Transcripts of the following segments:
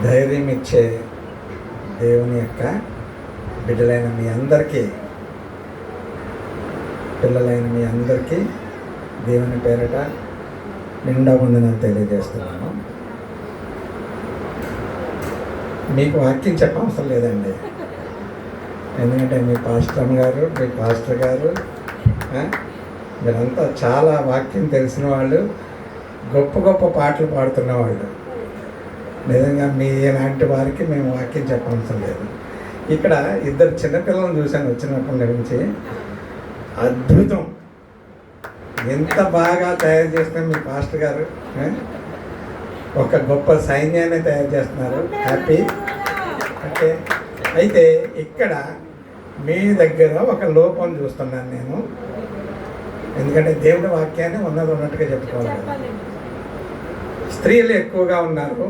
ధైర్యం ఇచ్చే దేవుని యొక్క బిడ్డలైన మీ అందరికీ, పిల్లలైన మీ అందరికీ దేవుని పేరట నిండా వందనాలు తెలియజేస్తున్నాను. మీకు వాక్యం చెప్పవసరం లేదండి, ఎందుకంటే మీ పాస్టర్ గారు, మీ పాస్టర్ గారు మీరంతా చాలా వాక్యం తెలిసిన వాళ్ళు, గొప్ప గొప్ప పాటలు పాడుతున్న వాళ్ళు. నిజంగా మీ లాంటి వారికి మేము వాక్యం చెప్పవలసిన లేదు. ఇక్కడ ఇద్దరు చిన్నపిల్లలను చూశాను వచ్చినప్పటి నుంచి. అద్భుతం, ఎంత బాగా తయారు చేస్తున్నారు మీ పాస్టర్ గారు. ఒక గొప్ప సైన్యాన్ని తయారు చేస్తున్నారు. హ్యాపీ. అంటే అయితే ఇక్కడ మీ దగ్గర ఒక లోపం చూస్తున్నాను నేను, ఎందుకంటే దేవుడి వాక్యాన్ని ఉన్నట్టుగా చెప్పుకోవాలి. స్త్రీలు ఎక్కువగా ఉన్నారు,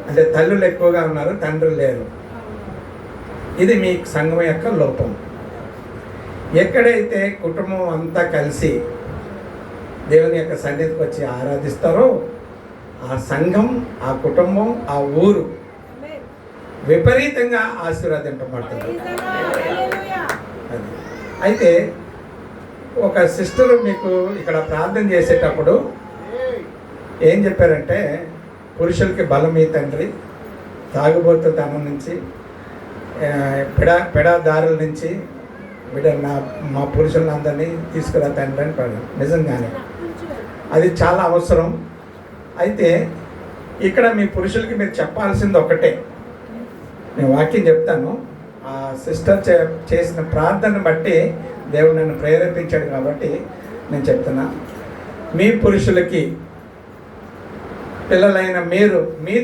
అంటే తల్లులు ఎక్కువగా ఉన్నారు, తండ్రులు లేరు. ఇది మీ సంఘం యొక్క లోపం. ఎక్కడైతే కుటుంబం అంతా కలిసి దేవుని యొక్క సన్నిధికి వచ్చి ఆరాధిస్తారో ఆ సంఘం, ఆ కుటుంబం, ఆ ఊరు విపరీతంగా ఆశీర్వదింపబడుతుంది. అయితే ఒక సిస్టర్ మీకు ఇక్కడ ప్రార్థన చేసేటప్పుడు ఏం చెప్పారంటే, పురుషులకి బలం మీ తండ్రి, తాగుబోతుతనం నుంచి, పెడాదారుల నుంచి మా పురుషులందరినీ తీసుకురా తండ్రి అని పడ్డాను. నిజంగానే అది చాలా అవసరం. అయితే ఇక్కడ మీ పురుషులకి మీరు చెప్పాల్సింది ఒకటే, నేను వాక్యం చెప్తాను. ఆ సిస్టర్ చేసిన ప్రార్థన బట్టి దేవుడు నన్ను ప్రేరేపించాడు కాబట్టి నేను చెప్తున్నా. మీ పురుషులకి, పిల్లలైన మీరు, మీ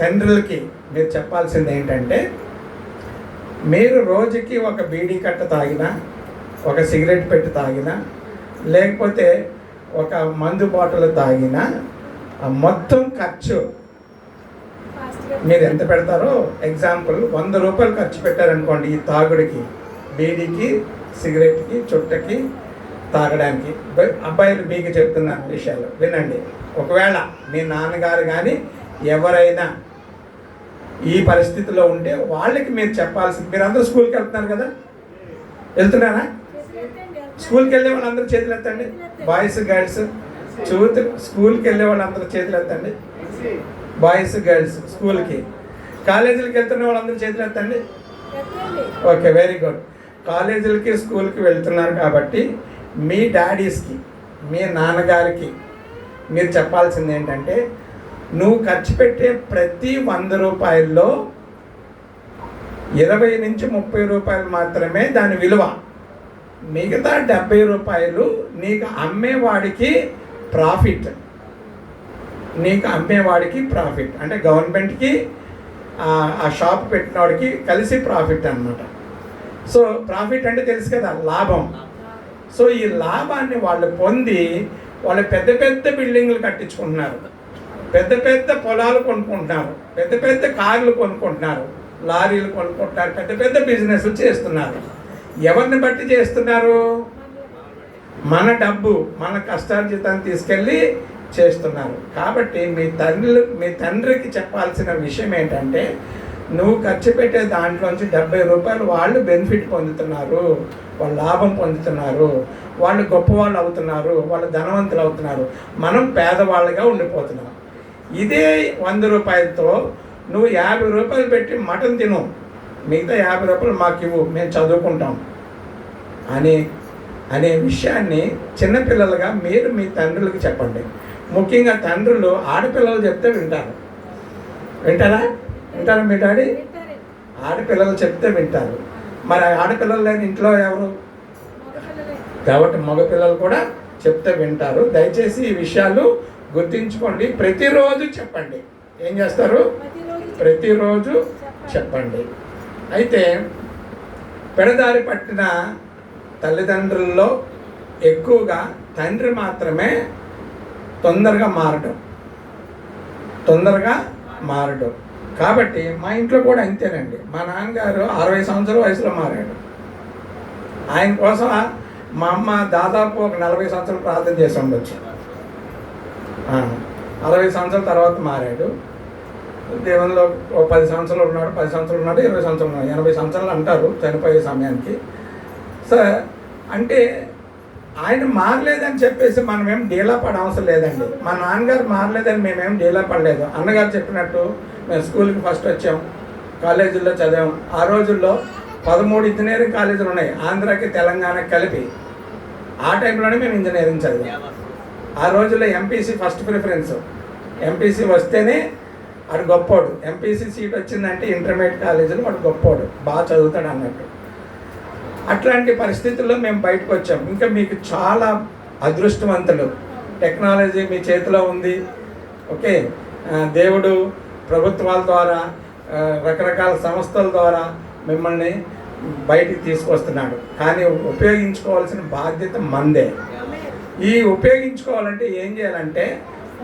తండ్రులకి మీరు చెప్పాల్సింది ఏంటంటే, మీరు రోజుకి ఒక బీడీ కట్ట తాగినా, ఒక సిగరెట్ పెట్టి తాగినా, లేకపోతే ఒక మందు బాటిల్ తాగినా ఆ మొత్తం ఖర్చు మీరు ఎంత పెడతారో, ఎగ్జాంపుల్ 100 రూపాయలు ఖర్చు పెట్టారనుకోండి ఈ తాగుడికి, బీడీకి, సిగరెట్కి, చుట్టకి, తాగడానికి. అబ్బాయిలు మీకు చెప్తున్న విషయాలు వినండి. ఒకవేళ మీ నాన్నగారు కానీ ఎవరైనా ఈ పరిస్థితిలో ఉంటే వాళ్ళకి మీరు చెప్పాల్సింది, మీరు అందరూ స్కూల్కి వెళ్తున్నారు కదా, వెళ్తున్నారా? స్కూల్కి వెళ్ళే వాళ్ళందరూ చేతులు ఎత్తండి. బాయ్స్ గర్ల్స్ స్కూల్కి వెళ్ళే వాళ్ళందరూ చేతులు ఎత్తండి. బాయ్స్ గర్ల్స్ స్కూల్కి. కాలేజీలకు వెళ్తున్న వాళ్ళందరూ చేతులు ఎత్తండి. Okay, very good. కాలేజీలకి, స్కూల్కి వెళ్తున్నారు కాబట్టి మీ డాడీస్కి, మీ నాన్నగారికి మీరు చెప్పాల్సింది ఏంటంటే, నువ్వు ఖర్చు పెట్టే ప్రతి 100 రూపాయల్లో 20 నుంచి 30 రూపాయలు మాత్రమే దాని విలువ. మిగతా 70 రూపాయలు నీకు అమ్మేవాడికి ప్రాఫిట్. అంటే గవర్నమెంట్కి, ఆ షాప్ పెట్టినవాడికి కలిసి ప్రాఫిట్ అన్నమాట. సో ప్రాఫిట్ అంటే తెలుసు కదా, లాభం. సో ఈ లాభాన్ని వాళ్ళు పొంది వాళ్ళు పెద్ద పెద్ద బిల్డింగ్లు కట్టించుకుంటున్నారు, పెద్ద పెద్ద పొలాలు కొనుక్కుంటున్నారు, పెద్ద పెద్ద కార్లు కొనుక్కుంటున్నారు, లారీలు కొనుక్కుంటున్నారు, పెద్ద పెద్ద బిజినెస్లు చేస్తున్నారు. ఎవరిని బట్టి చేస్తున్నారు? మన డబ్బు, మన కష్టార్జితాన్ని తీసుకెళ్ళి చేస్తున్నారు. కాబట్టి మీ తండ్రికి చెప్పాల్సిన విషయం ఏంటంటే, నువ్వు ఖర్చు పెట్టే దాంట్లోంచి 70 రూపాయలు వాళ్ళు బెనిఫిట్ పొందుతున్నారు, వాళ్ళు లాభం పొందుతున్నారు, వాళ్ళు గొప్పవాళ్ళు అవుతున్నారు, వాళ్ళు ధనవంతులు అవుతున్నారు, మనం పేదవాళ్ళుగా ఉండిపోతున్నాం. ఇదే 100 రూపాయలతో నువ్వు 50 రూపాయలు పెట్టి మటన్ తిను, మిగతా 50 రూపాయలు మాకు ఇవ్వు, మేము చదువుకుంటాం అనే విషయాన్ని చిన్నపిల్లలుగా మీరు మీ తండ్రులకు చెప్పండి. ముఖ్యంగా తండ్రులు ఆడపిల్లలు చెప్తే వింటారు. వింటారా మీ డాడీ? ఆడపిల్లలు చెప్తే వింటారు. మరి ఆడపిల్లలు లేని ఇంట్లో ఎవరు? కాబట్టి మగపిల్లలు కూడా చెప్తే వింటారు. దయచేసి ఈ విషయాలు గుర్తించుకోండి. ప్రతిరోజు చెప్పండి. ఏం చేస్తారు? ప్రతిరోజు చెప్పండి. అయితే పెడదారి పట్టిన తల్లిదండ్రుల్లో ఎక్కువగా తండ్రి మాత్రమే తొందరగా మారడం. కాబట్టి మా ఇంట్లో కూడా అంతేనండి. మా నాన్నగారు 60 సంవత్సరాల వయసులో మారాడు. ఆయన కోసం మా అమ్మ దాదాపు ఒక 40 సంవత్సరాలు ప్రార్థన చేసి ఉండొచ్చు. 60 సంవత్సరాల తర్వాత మారాడు. దేవునిలో ఓ 10 సంవత్సరాలు ఉన్నాడు, 10 సంవత్సరాలు ఉన్నాడు, 20 సంవత్సరాలు ఉన్నాడు, 80 సంవత్సరాలు అంటారు చనిపోయే సమయానికి. సో అంటే ఆయన మారలేదని చెప్పేసి మనమేం డీలా పడ అవసరం లేదండి. మా నాన్నగారు మారలేదని మేమేం డీలా పడలేదు. అన్నగారు చెప్పినట్టు మేము స్కూల్కి ఫస్ట్ వచ్చాం, కాలేజీల్లో చదివాం. ఆ రోజుల్లో 13 ఇంజనీరింగ్ కాలేజీలు ఉన్నాయి, ఆంధ్రాకి తెలంగాణకి కలిపి. ఆ టైంలోనే మేము ఇంజనీరింగ్ చదివాం. ఆ రోజుల్లో ఎంపీసీ ఫస్ట్ ప్రిఫరెన్స్. ఎంపీసీ వస్తేనే వాడు గొప్పోడు. ఎంపీసీ సీట్ వచ్చిందంటే ఇంటర్మీడియట్ కాలేజీలో వాడు గొప్పోడు, బాగా చదువుతాడు అన్నట్టు. అట్లాంటి పరిస్థితుల్లో మేము బయటకు వచ్చాం. ఇంకా మీకు చాలా అదృష్టవంతులు, టెక్నాలజీ మీ చేతిలో ఉంది. ఓకే, దేవుడు ప్రభుత్వాల ద్వారా రకరకాల సంస్థల ద్వారా మిమ్మల్ని బయటికి తీసుకొస్తున్నాడు. కానీ ఉపయోగించుకోవాల్సిన బాధ్యత మందే. ఈ ఉపయోగించుకోవాలంటే ఏం చేయాలంటే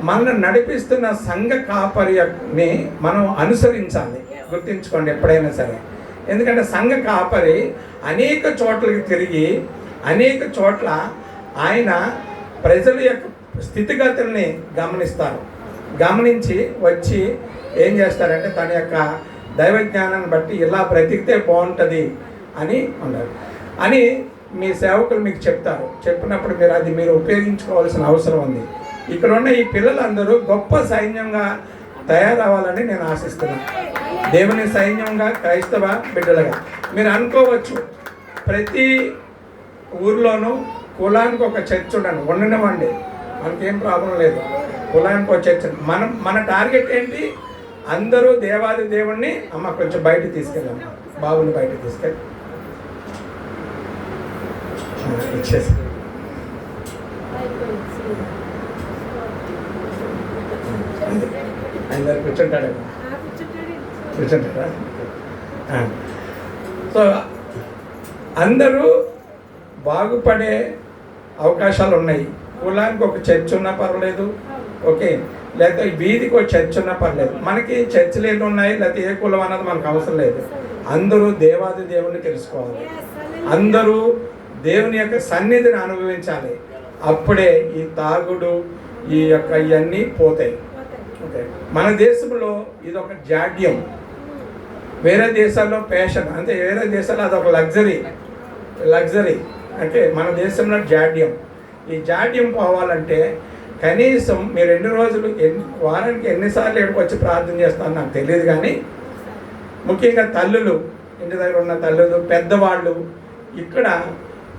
మనల్ని నడిపిస్తున్న సంఘ కాపరిని మనం అనుసరించాలి. గుర్తుంచుకోండి ఎప్పుడైనా సరే. ఎందుకంటే సంఘ కాపరి అనేక చోట్లకి తిరిగి అనేక చోట్ల ఆయన ప్రజల యొక్క స్థితిగతుల్ని గమనిస్తారు. గమనించి వచ్చి ఏం చేస్తారంటే తన యొక్క దైవ జ్ఞానాన్ని బట్టి ఇలా బ్రతికితే బాగుంటుంది అని అన్నారు అని మీ సేవకులు మీకు చెప్తారు. చెప్పినప్పుడు మీరు ఉపయోగించుకోవాల్సిన అవసరం ఉంది. ఇక్కడ ఉన్న ఈ పిల్లలందరూ గొప్ప సైన్యంగా తయారవ్వాలని నేను ఆశిస్తున్నాను. దేవుని సైన్యంగా, క్రైస్తవ బిడ్డలుగా. మీరు అనుకోవచ్చు ప్రతి ఊర్లోనూ కులానికి ఒక చర్చ్ ఉండనివ్వండి, మనకేం ప్రాబ్లం లేదు. కులానికి ఒక చర్చ్. మన టార్గెట్ ఏంటి? అందరూ దేవాది దేవుణ్ణి అమ్మ కొంచెం బయటకు తీసుకెళ్ళమ్మా, బాబుని బయటకు తీసుకెళ్ళి ఇచ్చేసి అందరు కూర్చుంటాడా? సో అందరూ బాగుపడే అవకాశాలు ఉన్నాయి. కులానికి ఒక చర్చ్ ఉన్నా పర్వాలేదు, ఓకే, లేకపోతే వీధికి ఒక చర్చ్ ఉన్నా పర్లేదు. మనకి చర్చిలు ఏమి ఉన్నాయి లేకపోతే ఏ కులం అన్నది మనకు అవసరం లేదు. అందరూ దేవాది దేవుణ్ణి తెలుసుకోవాలి, అందరూ దేవుని యొక్క సన్నిధిని అనుభవించాలి. అప్పుడే ఈ తాగుడు ఈ యొక్క ఇవన్నీ పోతాయి. ఓకే, మన దేశంలో ఇది ఒక జాడ్యం. వేరే దేశాల్లో ఫ్యాషన్, అంటే వేరే దేశాల్లో అదొక లగ్జరీ. అంటే మన దేశంలో జాడ్యం. ఈ జాడ్యం పోవాలంటే కనీసం మీరు వారానికి ఎన్నిసార్లు ఇక్కడికి వచ్చి ప్రార్థన చేస్తారో నాకు తెలియదు. కానీ ముఖ్యంగా తల్లులు, ఇంటి దగ్గర ఉన్న తల్లులు, పెద్దవాళ్ళు ఇక్కడ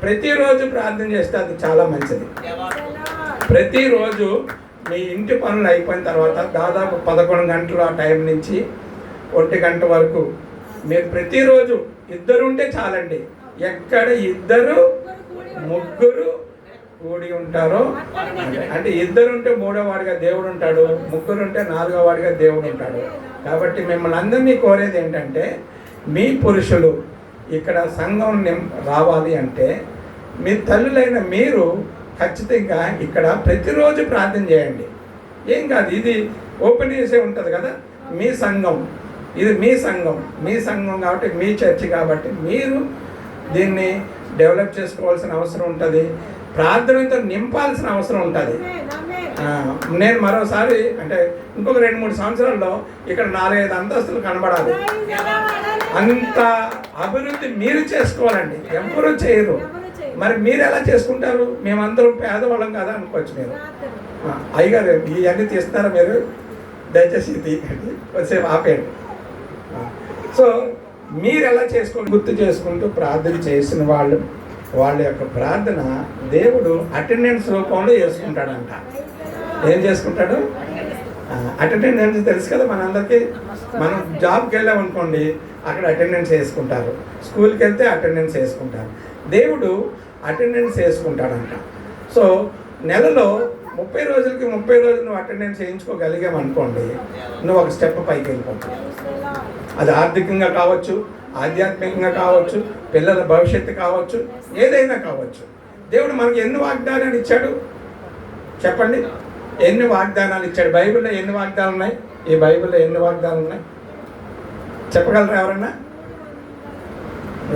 ప్రతిరోజు ప్రార్థన చేస్తే అది చాలా మంచిది. ప్రతిరోజు మీ ఇంటి పనులు అయిపోయిన తర్వాత దాదాపు 11 గంటల ఆ టైం నుంచి 1 గంట వరకు మీరు ప్రతిరోజు ఇద్దరు ఉంటే చాలండి. ఎక్కడ 2 3 కూడి ఉంటారో, అంటే 2 ఉంటే 3వ వాడిగా దేవుడు ఉంటాడు, 3 ఉంటే 4వ వాడిగా దేవుడు ఉంటాడు. కాబట్టి మిమ్మల్ని అందరినీ కోరేది ఏంటంటే మీ పురుషులు ఇక్కడ సంఘం రావాలి అంటే మీ తల్లులైన మీరు ఖచ్చితంగా ఇక్కడ ప్రతిరోజు ప్రార్థన చేయండి. ఏం కాదు, ఇది ఓపెన్ చేసే ఉంటుంది కదా మీ సంఘం, ఇది మీ సంఘం కాబట్టి మీ చర్చి కాబట్టి మీరు దీన్ని డెవలప్ చేసుకోవాల్సిన అవసరం ఉంటుంది. ప్రార్థనతో నింపాల్సిన అవసరం ఉంటుంది. నేను మరోసారి అంటే ఇంకొక 2-3 సంవత్సరాల్లో ఇక్కడ 4-5 అంతస్తులు కనబడాలి. అంత అభివృద్ధి మీరు చేసుకోవాలండి, ఎవరు చేయరు. మరి మీరు ఎలా చేసుకుంటారు? మేమందరం పేదవాళ్ళం కదా అనుకోవచ్చు. మీరు అయ్యగారు ఇవన్నీ తీస్తారా? మీరు దయచేసి తీయండి, కొద్దిసేపు ఆపేయండి. సో మీరు ఎలా గుర్తు చేసుకుంటూ ప్రార్థన చేసిన వాళ్ళ యొక్క ప్రార్థన దేవుడు అటెండెన్స్ రూపంలో చేసుకుంటాడంట. ఏం చేసుకుంటాడు? అటెండెన్స్ తెలుసు కదా మనందరికీ. మనం జాబ్కి వెళ్ళామనుకోండి, అక్కడ అటెండెన్స్ వేసుకుంటారు. స్కూల్కి వెళ్తే అటెండెన్స్ వేసుకుంటారు. దేవుడు అటెండెన్స్ వేసుకుంటాడంట. సో నెలలో 30 రోజులకి 30 రోజులు నువ్వు అటెండెన్స్ వేయించుకోగలిగామనుకోండి, నువ్వు ఒక స్టెప్ పైకి వెళ్ళిపోతావు. అది ఆర్థికంగా కావచ్చు, ఆధ్యాత్మికంగా కావచ్చు, పిల్లల భవిష్యత్తు కావచ్చు, ఏదైనా కావచ్చు. దేవుడు మనకి ఎన్ని వాగ్దానాలు ఇచ్చాడు చెప్పండి? ఎన్ని వాగ్దానాలు ఇచ్చాడు? బైబిల్లో ఎన్ని వాగ్దానాలు ఉన్నాయి? ఈ బైబిల్లో ఎన్ని వాగ్దానాలు ఉన్నాయి చెప్పగలరా ఎవరన్నా?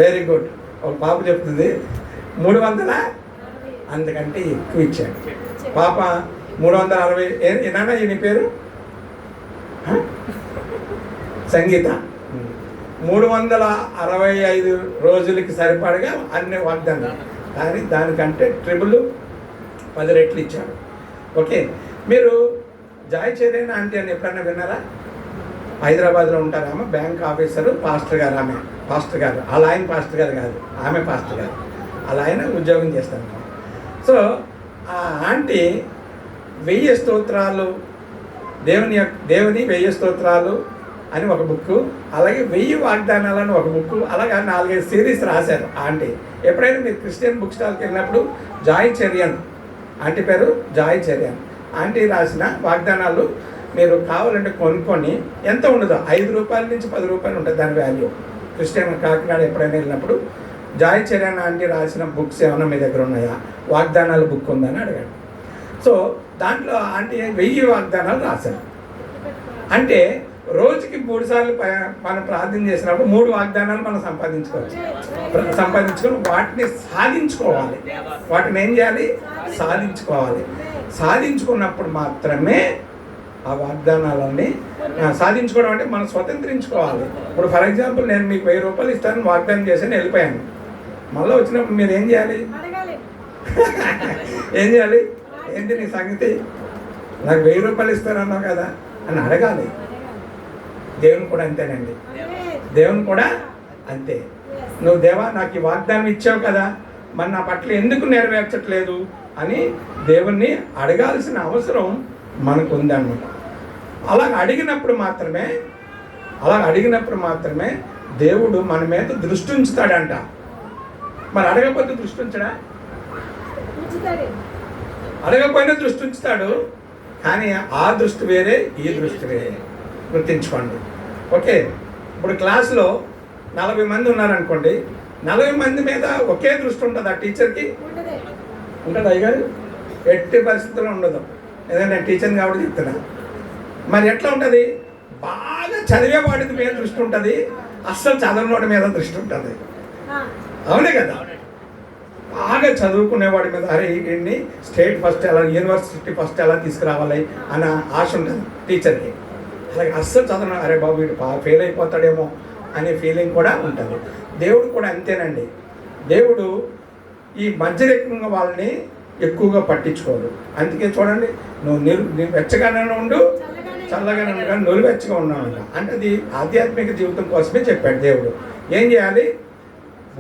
Very good. ఒక పాప చెప్తుంది 300, అందుకంటే ఎక్కువ ఇచ్చాడు. పాప 360. ఏనా నీ పేరు? సంగీత 365 రోజులకి సరిపడగా అన్ని వాగ్దానాలు, కానీ దానికంటే ట్రిపుల్ 10 రెట్లు ఇచ్చాడు. ఓకే, మీరు జాయ్ చేరేన ఆంటీ అని ఎప్పుడైనా విన్నారా? హైదరాబాద్లో ఉంటారు ఆమె, బ్యాంక్ ఆఫీసరు, పాస్టర్ గారు. ఆమె పాస్టర్ గారు, అలా ఆయన పాస్టర్ గారు కాదు, ఆమె పాస్టర్ గారు, అలా ఆయన ఉద్యోగం చేస్తాను. సో ఆ ఆంటీ 1000 స్తోత్రాలు, దేవుని 1000 స్తోత్రాలు అని ఒక బుక్, అలాగే 1000 వాగ్దానాలని ఒక బుక్, అలాగే 4-5 సిరీస్ రాశారు ఆంటీ. ఎప్పుడైనా మీరు క్రిస్టియన్ బుక్ స్టాల్కి వెళ్ళినప్పుడు జాయ్ చెరియన్, ఆంటీ పేరు జాయ్ చెరియన్, ఆంటీ రాసిన వాగ్దానాలు మీరు కావాలంటే కొనుక్కొని, ఎంత ఉండదో 5 రూపాయల నుంచి 10 రూపాయలు ఉంటుంది దాని వాల్యూ. క్రిస్టియన్ కాకినాడ ఎప్పుడైనా వెళ్ళినప్పుడు జాయ్ చెరియన్ ఆంటీ రాసిన బుక్స్ ఏమైనా మీ దగ్గర ఉన్నాయా, వాగ్దానాల బుక్ ఉందని అడిగాడు. సో దాంట్లో ఆంటీ 1000 వాగ్దానాలు రాశారు. అంటే రోజుకి 3 సార్లు మనం ప్రార్థన చేసినప్పుడు 3 వాగ్దానాలు మనం సంపాదించుకొని వాటిని సాధించుకోవాలి. వాటిని ఏం చేయాలి? సాధించుకోవాలి. సాధించుకున్నప్పుడు మాత్రమే ఆ వాగ్దానాలన్నీ సాధించుకోవడం అంటే మనం స్వతంత్రించుకోవాలి. ఇప్పుడు ఫర్ ఎగ్జాంపుల్ నేను మీకు 1000 రూపాయలు ఇస్తాను వాగ్దానం చేసి వెళ్ళిపోయాను. మళ్ళీ వచ్చినప్పుడు మీరు ఏం చేయాలి? ఏం చేయాలి? ఏంటి నీ సంగతి, నాకు 1000 రూపాయలు ఇస్తానన్నావు కదా అని అడగాలి. దేవుని కూడా అంతేనండి, దేవుని కూడా అంతే. నువ్వు దేవా నాకు ఈ వాగ్దానం ఇచ్చావు కదా, మరి నా పట్ల ఎందుకు నెరవేర్చట్లేదు అని దేవుణ్ణి అడగాల్సిన అవసరం మనకు ఉందన్నమాట. అలా అడిగినప్పుడు మాత్రమే దేవుడు మన మీద దృష్టి ఉంచుతాడంట. మరి అడగకపోతే దృష్టి ఉంచడా? అడగకపోయినా దృష్టి ఉంచుతాడు, కానీ ఆ దృష్టి వేరే, ఈ దృష్టి వేరే, గుర్తించుకోండి. ఓకే, ఇప్పుడు క్లాస్లో 40 మంది ఉన్నారనుకోండి, 40 మంది మీద ఒకే దృష్టి ఉంటుంది ఆ టీచర్కి? ఉంటుంది అయ్యగారు? ఎట్టి పరిస్థితుల్లో ఉండదు. ఏదైనా నేను టీచర్ని కాబట్టి చెప్తున్నా. మరి ఎట్లా ఉంటుంది? బాగా చదివేవాడి మీద దృష్టి ఉంటుంది, అస్సలు చదవనోడి మీద దృష్టి ఉంటుంది. అవునే కదా? బాగా చదువుకునేవాడి మీద అరే వీడిని స్టేట్ ఫస్ట్ ఎలా, యూనివర్సిటీ ఫస్ట్ ఎలా తీసుకురావాలి అన్న ఆశ ఉంటుంది టీచర్కి. అలాగే అస్సలు చదవను, అరే బాబు వీడు ఫెయిల్ అయిపోతాడేమో అనే ఫీలింగ్ కూడా ఉంటుంది. దేవుడు కూడా అంతేనండి. దేవుడు ఈ మధ్యరకంగా వాళ్ళని ఎక్కువగా పట్టించుకోడు. అందుకే చూడండి, నువ్వు వెచ్చగానే ఉండు, చల్లగానే ఉండు, కానీ నులివెచ్చగా ఉన్నావు అంటే అది ఆధ్యాత్మిక జీవితం కోసమే చెప్పాడు దేవుడు. ఏం చేయాలి?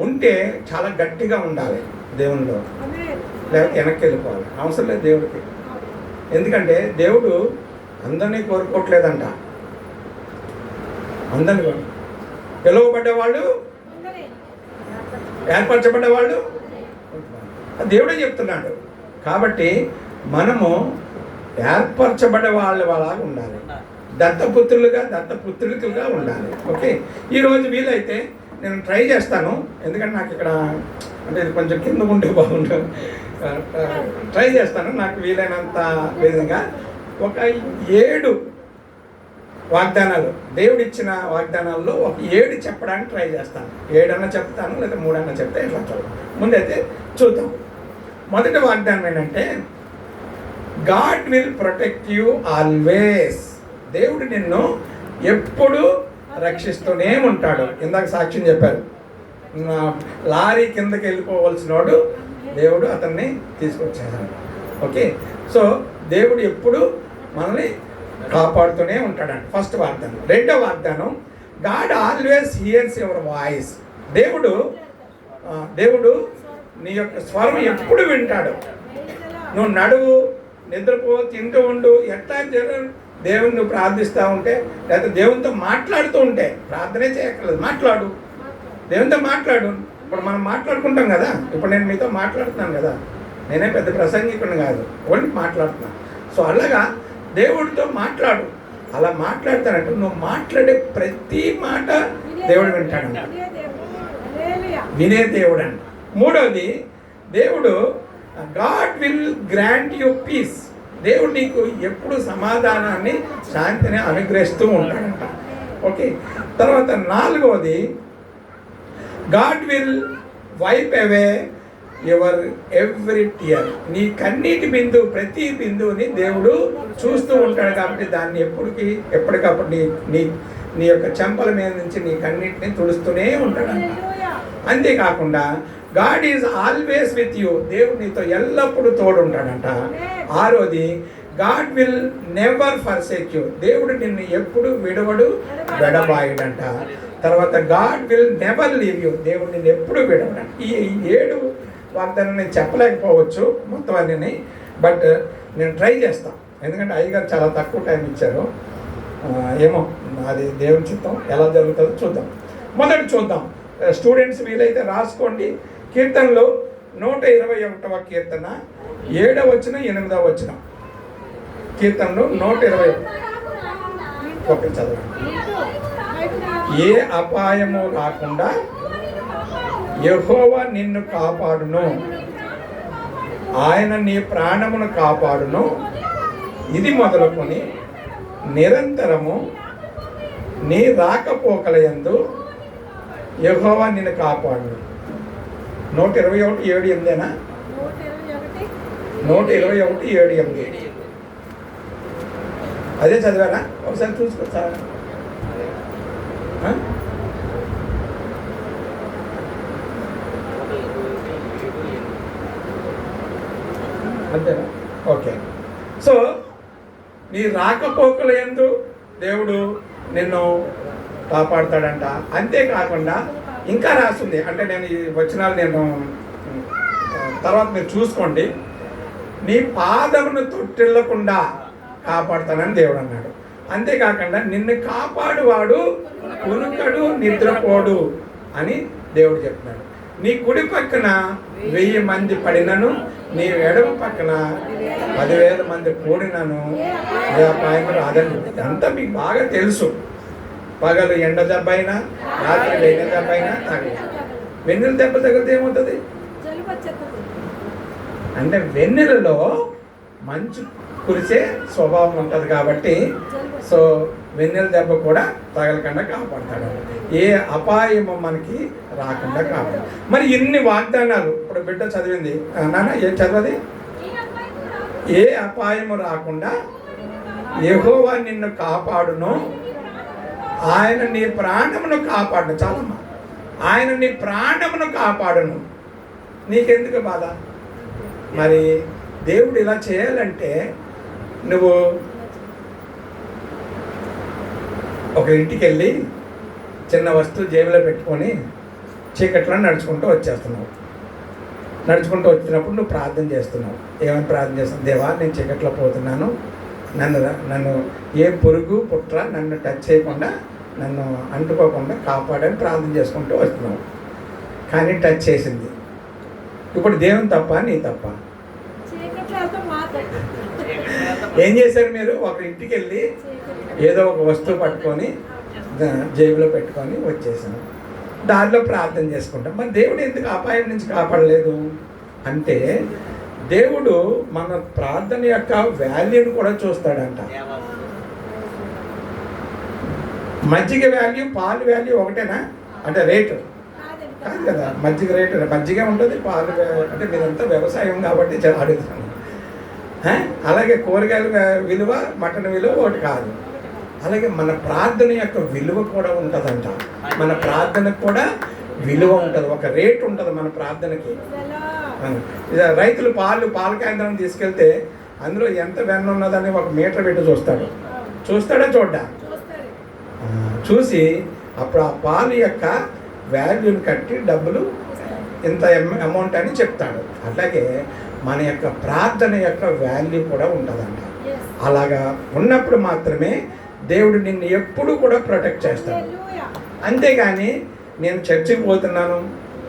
ఉంటే చాలా గట్టిగా ఉండాలి దేవునిలో, లేకపోతే వెనక్కి వెళ్ళిపోవాలి. అవసరం లేదు దేవుడికి. ఎందుకంటే దేవుడు అందరినీ కోరుకోవట్లేదంట. అందరినీ పిలువబడ్డవాళ్ళు, ఏర్పరచబడ్డవాళ్ళు దేవుడే చెప్తున్నాడు. కాబట్టి మనము ఏర్పరచబడే వాళ్ళలాగా ఉండాలి, దత్తపుత్రులుగా ఉండాలి. ఓకే, ఈరోజు వీలైతే నేను ట్రై చేస్తాను, ఎందుకంటే నాకు ఇక్కడ అంటే ఇది కొంచెం కింద ఉంటే బాగుంటుంది. ట్రై చేస్తాను నాకు వీలైనంత విధంగా. ఒక 7 వాగ్దానాలు, దేవుడిచ్చిన వాగ్దానాల్లో ఒక 7 చెప్పడానికి ట్రై చేస్తాను. 7 అన్నా చెప్తాను, లేదా 3 అన్నా చెప్తే ఎట్లా చూద్దాం. ముందైతే చూద్దాం. మొదటి వాగ్దానం ఏంటంటే, God will protect you always. దేవుడు నిన్ను ఎప్పుడు రక్షిస్తూనే ఉంటాడు. ఇందాక సాక్ష్యం చెప్పారు, లారీ కిందకి వెళ్ళిపోవలసిన వాడు దేవుడు అతన్ని తీసుకొచ్చాడు. ఓకే, సో దేవుడు ఎప్పుడు మనల్ని కాపాడుతూనే ఉంటాడంట. ఫస్ట్ వాగ్దానం. రెండో వాగ్దానం, God always hears your voice. దేవుడు నీ యొక్క స్వరం ఎప్పుడు వింటాడు. నువ్వు నడువు, నిద్రపో, తింటూ ఉండు, ఎట్లా దేవుని నువ్వు ప్రార్థిస్తూ ఉంటే, లేకపోతే దేవునితో మాట్లాడుతూ ఉంటే, ప్రార్థనే చేయక్కర్లేదు, మాట్లాడు, దేవునితో మాట్లాడు. ఇప్పుడు మనం మాట్లాడుకుంటాం కదా, ఇప్పుడు నేను మీతో మాట్లాడుతున్నాను కదా, నేనే పెద్ద ప్రసంగికుని కాదు, ఓన్లీ మాట్లాడుతున్నాను. సో అలాగా దేవుడితో మాట్లాడు. అలా మాట్లాడతానంటే నువ్వు మాట్లాడే ప్రతి మాట దేవుడు వింటాడంట, వినే దేవుడు అంట. మూడవది, దేవుడు God will grant you peace. దేవుడు నీకు ఎప్పుడు సమాధానాన్ని, శాంతిని అనుగ్రహిస్తూ ఉంటాడంట. ఓకే, తర్వాత నాలుగవది, God will wipe away your every tear. నీ కన్నీటి బిందువు, ప్రతి బిందువుని దేవుడు చూస్తూ ఉంటాడు. కాబట్టి దాన్ని ఎప్పటికప్పుడు నీ యొక్క చెంపల మీద నుంచి నీ కన్నిటిని తుడుస్తూనే ఉంటాడంట. అంతేకాకుండా god is always with you, దేవుడు నీతో ఎల్లప్పుడూ తోడుంటాడంట. ఆరోది god will never forsake you, దేవుడు నిన్ను ఎప్పుడు విడవడు విడబాయుడంట. తర్వాత god will never leave you, దేవుడు నిన్ను ఎప్పుడు విడవడంట. ఈ 7 వాగ్దానం నేను చెప్పలేకపోవచ్చు మొత్తం అన్నీ, బట్ నేను ట్రై చేస్తాను. ఎందుకంటే అయ్యగారు చాలా తక్కువ టైం ఇచ్చారు. ఏమో అది దేవుని చిత్తం, ఎలా జరుగుతుందో చూద్దాం. మొదటి చూద్దాం, స్టూడెంట్స్ వీలైతే రాసుకోండి. కీర్తనలో 121వ కీర్తన 7వ వచనం 8వ వచనం. కీర్తనలో 121 ఒకటి చదవండి. ఏ అపాయము రాకుండా యెహోవా నిన్ను కాపాడును, ఆయన నీ ప్రాణమును కాపాడును, ఇది మొదలుకొని నిరంతరము నీ రాకపోకలయందు యెహోవా నిన్ను కాపాడును. 121:7-8 121:7-8 అదే చదివానా? ఒకసారి చూసుకో సార్. అంతేనా? ఓకే. సో నీ రాకపోకల యందు దేవుడు నిన్ను కాపాడుతాడంట. అంతేకాకుండా ఇంకా రాస్తుంది, అంటే నేను ఈ వచనాలు నేను తర్వాత మీరు చూసుకోండి. నీ పాదమును తొట్టిల్లకుండా కాపాడుతానని దేవుడు అన్నాడు. అంతేకాకుండా నిన్ను కాపాడువాడు కునుకడు నిద్రపోడు అని దేవుడు చెప్తున్నాడు. నీ కుడి పక్కన 1000 మంది పడినను, నీ ఎడమ పక్కన 10,000 మంది కూడినను ఏ అపాయం రాదని. అంతా మీకు బాగా తెలుసు. పగలు ఎండ దెబ్బ అయినా, రాత్రి వెన్నెల దెబ్బ అయినా తగలి. వెన్నెల దెబ్బ తగిలితే ఏమవుతుంది అంటే వెన్నెలలో మంచు కురిసే స్వభావం ఉంటుంది కాబట్టి, సో వెన్నెల దెబ్బ కూడా తగలకుండా కాపాడతాడు. ఏ అపాయము మనకి రాకుండా కాపాడు. మరి ఇన్ని వాగ్దానాలు ఇప్పుడు బిడ్డ చదివింది, నాన్న ఏం చదవది? ఏ అపాయము రాకుండా యెహోవా నిన్ను కాపాడును, ఆయన నీ ప్రాణమును కాపాడును. చాలమ్మా, ఆయన నీ ప్రాణమును కాపాడును. నీకెందుకు బాధ? మరి దేవుడు ఇలా చేయాలంటే నువ్వు ఒక ఇంటికి వెళ్ళి చిన్న వస్తువు జేబులో పెట్టుకొని చీకట్లో నడుచుకుంటూ వచ్చేస్తున్నావు. నడుచుకుంటూ వచ్చినప్పుడు నువ్వు ప్రార్థన చేస్తున్నావు. ఏమని ప్రార్థన చేస్తున్నావు? దేవా, నేను చీకట్లో పోతున్నాను, నన్ను ఏ పురుగు పుట్ర నన్ను టచ్ చేయకుండా, నన్ను అంటుకోకుండా కాపాడని ప్రార్థన చేసుకుంటూ వస్తున్నావు. కానీ టచ్ చేసింది. ఇప్పుడు దేవుని తప్ప నీ తప్ప? ఏం చేశారు మీరు? ఒక ఇంటికి వెళ్ళి ఏదో ఒక వస్తువు పట్టుకొని జేబులో పెట్టుకొని వచ్చేసాను. దారిలో ప్రార్థన చేసుకుంటాం. మరి దేవుడు ఎందుకు అపాయం నుంచి కాపాడలేదు అంటే, దేవుడు మన ప్రార్థన యొక్క వాల్యూని కూడా చూస్తాడంట. మజ్జిగ వాల్యూ, పాలు వాల్యూ ఒకటేనా? అంటే రేటు కాదు కదా. మజ్జిగ రేటు మజ్జిగ ఉంటుంది, పాలు అంటే మీరంతా వ్యవసాయం కాబట్టి అడుగుతాను. అలాగే కూరగాయల విలువ, మటన్ విలువ ఒకటి కాదు. అలాగే మన ప్రార్థన యొక్క విలువ కూడా ఉంటుందంట. మన ప్రార్థనకు కూడా విలువ ఉంటుంది, ఒక రేటు ఉంటుంది మన ప్రార్థనకి. రైతులు పాల కేంద్రం తీసుకెళ్తే అందులో ఎంత వెన్న ఉన్నదని ఒక మీటర్ పెట్టి చూస్తాడా చూడ్డా? చూసి అప్పుడు ఆ పాలు యొక్క వాల్యూని కట్టి డబ్బులు ఇంత అమౌంట్ అని చెప్తాడు. అట్లాగే మన యొక్క ప్రార్థన యొక్క వాల్యూ కూడా ఉంటుందంట. అలాగా ఉన్నప్పుడు మాత్రమే దేవుడు నిన్ను ఎప్పుడు కూడా ప్రొటెక్ట్ చేస్తాడు. అంతేగాని నేను చర్చికి పోతున్నాను,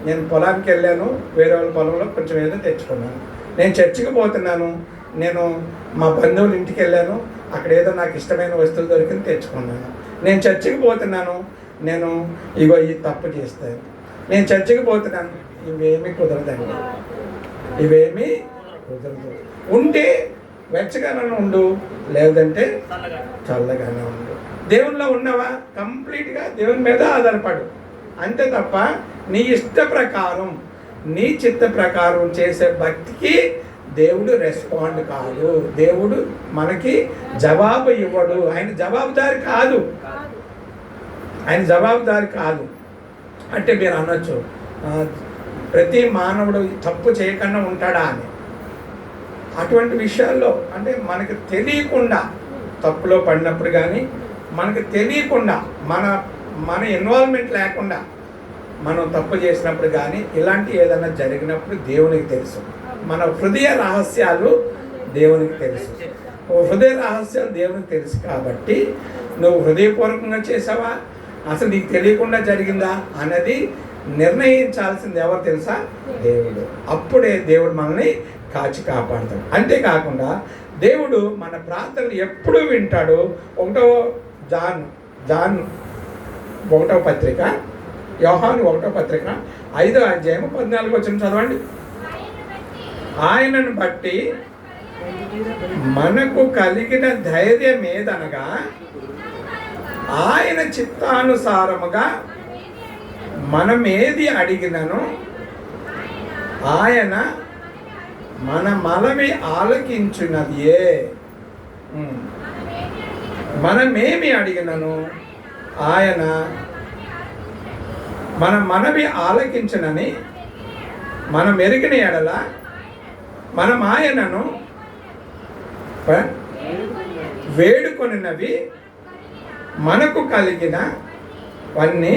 నేను పొలానికి వెళ్ళాను, వేరే వాళ్ళ పొలంలో కొంచెం ఏదో తెచ్చుకున్నాను, నేను చర్చికి పోతున్నాను, నేను మా బంధువుల ఇంటికి వెళ్ళాను, అక్కడ ఏదో నాకు ఇష్టమైన వస్తువులు దొరికింది తెచ్చుకున్నాను, నేను చర్చికి పోతున్నాను, నేను ఇగో ఈ తప్పు చేస్తాను, నేను చర్చికి పోతున్నాను, ఇవేమీ కుదరదండి. ఇవేమీ కుదరదు. ఉంటే వెచ్చగానే ఉండు, లేదంటే చల్లగానే ఉండు. దేవుల్లో ఉన్నావా? కంప్లీట్గా దేవుని మీద ఆధారపడు. అంతే తప్ప నీ ఇష్ట ప్రకారం, నీ చిత్త ప్రకారం చేసే భక్తికి దేవుడు రెస్పాండ్ కాదు. దేవుడు మనకి జవాబు ఇవ్వడు. ఆయన జవాబుదారి కాదు. ఆయన జవాబుదారి కాదు. అంటే మీరు అనొచ్చు ప్రతి మానవుడు తప్పు చేయకుండా ఉంటాడా అని. అటువంటి విషయాల్లో అంటే మనకు తెలియకుండా తప్పులో పడినప్పుడు కానీ మనకు తెలియకుండా మన ఇన్వాల్వ్మెంట్ లేకుండా మనం తప్పు చేసినప్పుడు కానీ ఇలాంటి ఏదైనా జరిగినప్పుడు దేవునికి తెలుసు. మన హృదయ రహస్యాలు దేవునికి తెలుసు. హృదయ రహస్యాలు దేవునికి తెలుసు కాబట్టి నువ్వు హృదయపూర్వకంగా చేసావా, అసలు నీకు తెలియకుండా జరిగిందా అన్నది నిర్ణయించాల్సింది ఎవరు తెలుసా? దేవుడు. అప్పుడే దేవుడు మనల్ని కాచి కాపాడుతాడు. అంతేకాకుండా దేవుడు మన ప్రార్థనలు ఎప్పుడూ వింటాడు. జాన్ 1వ పత్రిక, యోహాను 1వ పత్రిక 5వ అధ్యాయం 14 వచనం చదవండి. ఆయనను బట్టి మనకు కలిగిన ధైర్యం ఏదనగా ఆయన చిత్తానుసారముగా మనమేది అడిగినను ఆయన మన మనవి ఆలకించున్నదియే. మనమేమి అడిగినను ఆయన మన మనవి ఆలకించునని మనం ఎరిగిన ఎడల మనం ఆయనను వేడుకొనినవి మనకు కలిగినవన్నీ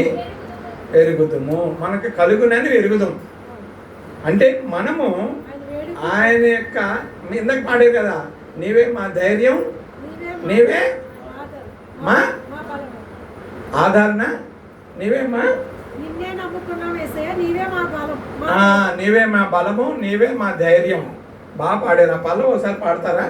ఎరుగుదుము. మనకు కలుగునని ఎరుగుదాం అంటే మనము ఆయన యొక్క ఇందాక పాడే కదా, నీవే మా ధైర్యం, నీవే మా ఆదరణ, నీవే మా నీవే మా బలము, నీవే మా ధైర్యం. బాగా పాడారు. ఆ పల్లవి ఒకసారి పాడతారా?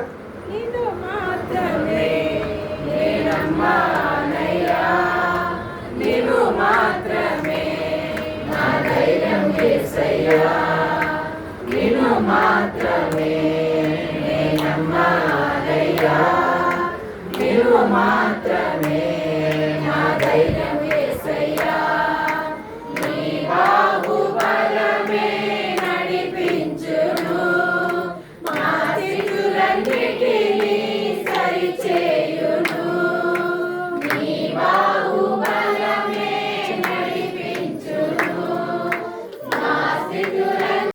మాత్రమే